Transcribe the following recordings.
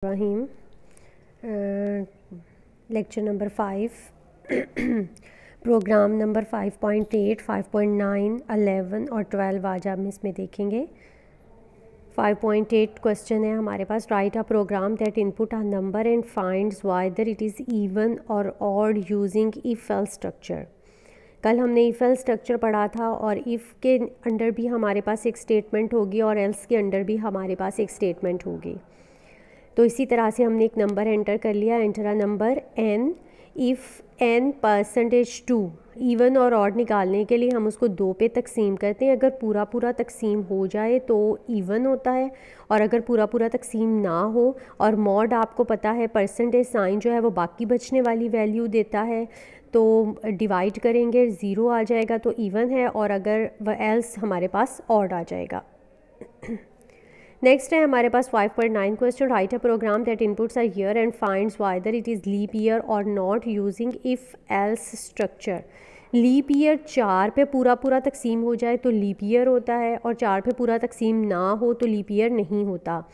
Ibrahim lecture number 5 programme number 5.8, 5.9, 11 और 12 आज हम इसमें देखेंगे। 5.8 क्वेश्चन है हमारे पास, write a program that input a number and finds whether it is even or odd using if else structure. कल हमने इफ एल्स स्ट्रक्चर पढ़ा था और इफ़ के अंडर भी हमारे पास एक स्टेटमेंट होगी और एल्स के अंडर भी हमारे पास एक स्टेटमेंट होगी। तो इसी तरह से हमने एक नंबर एंटर कर लिया, enter a number n, if n %2 even or odd निकालने के लिए हम उसको 2 पे तकसीम करते हैं। अगर पूरा पूरा तकसीम हो जाए तो इवन होता है, और अगर पूरा पूरा तकसीम ना हो और मॉड आपको पता है परसेंटेज साइन जो है वो बाकी बचने वाली वैल्यू देता है, तो डिवाइड करेंगे 0 आ जाएगा तो इवन है, और अगर वह एल्स हमारे पास ऑड आ जाएगा। नेक्स्ट है हमारे पास 5.9 question, write a program that inputs a year and finds whether it is leap year or not using if else structure. Leap year 4 पे पूरा पूरा तकसीम हो जाए तो लीप ईयर होता है, और 4 पे पूरा तकसीम ना हो तो लीप ईयर नहीं होता।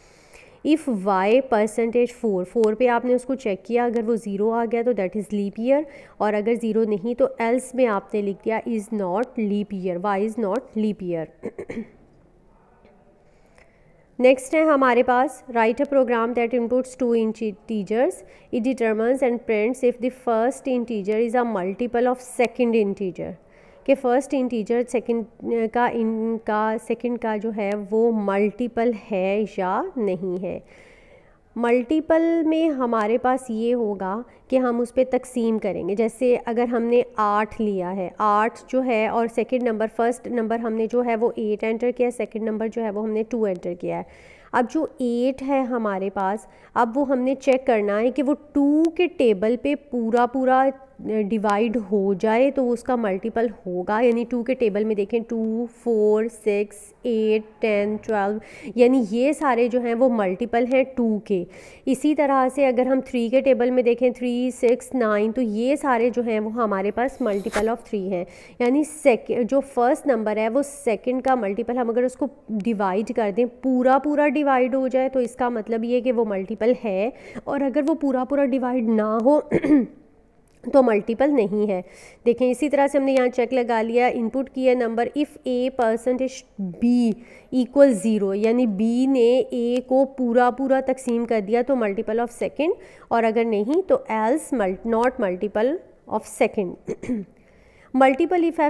इफ़ y %4 पे आपने उसको चेक किया, अगर वो 0 आ गया तो दैट इज़ लीप ईयर, और अगर 0 नहीं तो एल्स में आपने लिख दिया is not leap year, y is not leap year. Next है हमारे पास, write a program that inputs 2 integers, it determines and prints if the first integer is a multiple of second integer. कि first integer सेकंड का जो है वो multiple है या नहीं है। मल्टीपल में हमारे पास ये होगा कि हम उस पर तकसीम करेंगे। जैसे अगर हमने 8 लिया है, 8 जो है, और सेकंड नंबर, फर्स्ट नंबर हमने जो है वो 8 एंटर किया है, सेकंड नंबर जो है वो हमने 2 एंटर किया है। अब जो 8 है हमारे पास, अब वो हमने चेक करना है कि वो 2 के टेबल पे पूरा पूरा डिवाइड हो जाए तो उसका मल्टीपल होगा। यानी 2 के टेबल में देखें 2, 4, 6, 8, 10, 12, यानी ये सारे जो हैं वो मल्टीपल हैं 2 के। इसी तरह से अगर हम 3 के टेबल में देखें 3, 6, 9, तो ये सारे जो हैं वो हमारे पास मल्टीपल ऑफ 3 हैं। यानी जो फर्स्ट नंबर है वो सेकंड का मल्टीपल, हम अगर उसको डिवाइड कर दें, पूरा पूरा डिवाइड हो जाए तो इसका मतलब ये कि वो मल्टीपल है, और अगर वो पूरा पूरा डिवाइड ना हो तो मल्टीपल नहीं है। देखें इसी तरह से हमने यहाँ चेक लगा लिया, इनपुट किया नंबर, इफ़ a %b = 0, यानी b ने a को पूरा पूरा तकसीम कर दिया तो मल्टीपल ऑफ सेकंड, और अगर नहीं तो else not multiple of second. Multiple if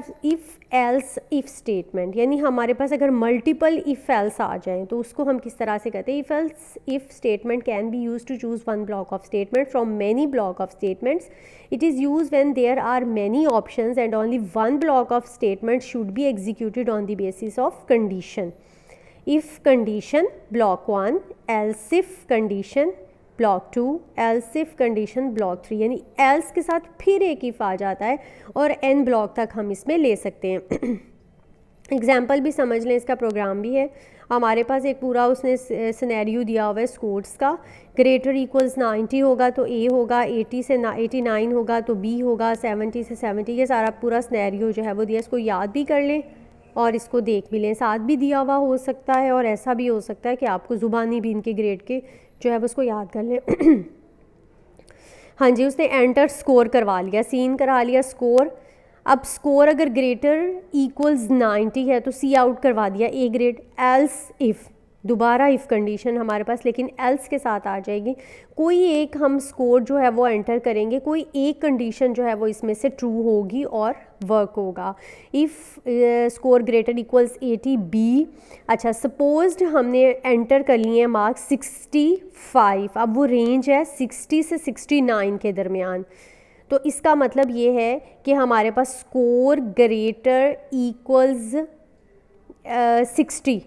else if statement, यानी हमारे पास अगर मल्टीपल इफ़ एल्स आ जाएं तो उसको हम किस तरह से कहते हैं। If else if statement can be use to choose one block of statement from many block of statements. It is use when there are many options and only one block of statement should be executed on the basis of condition. If condition block 1, else if condition block 2, else if condition block 3, यानी else के साथ फिर एक if आ जाता है और n block तक हम इसमें ले सकते हैं। एग्जाम्पल भी समझ लें, इसका प्रोग्राम भी है हमारे पास। एक पूरा उसने सिनेरियो दिया हुआ है स्कोर्स का, ग्रेटर इक्वल्स 90 होगा तो A होगा, 80 से 89 होगा तो B होगा, 70 से 70, ये सारा पूरा सिनेरियो जो है वो दिया। इसको याद भी कर लें और इसको देख भी लें, साथ भी दिया हुआ हो सकता है, और ऐसा भी हो सकता है कि आपको ज़ुबानी भी इनके ग्रेड के जो है वो उसको याद कर लें। हाँ जी, उसने एंटर स्कोर करवा लिया, सीन करा लिया स्कोर। अब स्कोर अगर ग्रेटर इक्वल्स 90 है तो सी आउट करवा दिया A ग्रेड। एल्स इफ़, दोबारा इफ़ कंडीशन हमारे पास लेकिन एल्स के साथ आ जाएगी। कोई एक हम स्कोर जो है वो एंटर करेंगे, कोई एक कंडीशन जो है वो इसमें से ट्रू होगी और वर्क होगा। If score greater equals 80 B। अच्छा, सपोज्ड हमने एंटर कर लिए हैं मार्क्स 65, अब वो रेंज है 60 से 69 के दरमियान, तो इसका मतलब ये है कि हमारे पास स्कोर ग्रेटर इक्वल्स 60,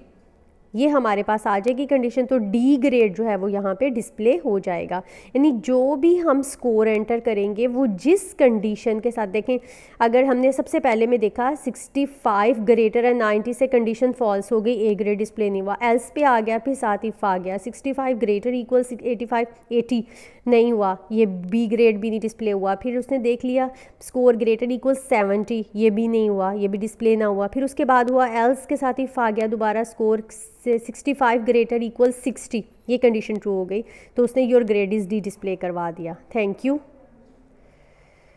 ये हमारे पास आ जाएगी कंडीशन, तो डी ग्रेड जो है वो यहाँ पे डिस्प्ले हो जाएगा। यानी जो भी हम स्कोर एंटर करेंगे वो जिस कंडीशन के साथ, देखें अगर हमने सबसे पहले में देखा 65 ग्रेटर है 90 से, कंडीशन फॉल्स हो गई, ए ग्रेड डिस्प्ले नहीं हुआ, एल्स पे आ गया, फिर साथ इफ आ गया, 65 ग्रेटर इक्वल्स 85, 80 नहीं हुआ, ये बी ग्रेड भी नहीं डिस्प्ले हुआ। फिर उसने देख लिया स्कोर ग्रेटर इक्वल्स 70, ये भी नहीं हुआ, ये भी डिस्प्ले ना हुआ। फिर उसके बाद हुआ एल्स के साथ इफ आ गया, दोबारा स्कोर 65 ग्रेटर इक्वल 60, ये कंडीशन ट्रू हो गई, तो उसने your grade is D display करवा दिया। Thank you.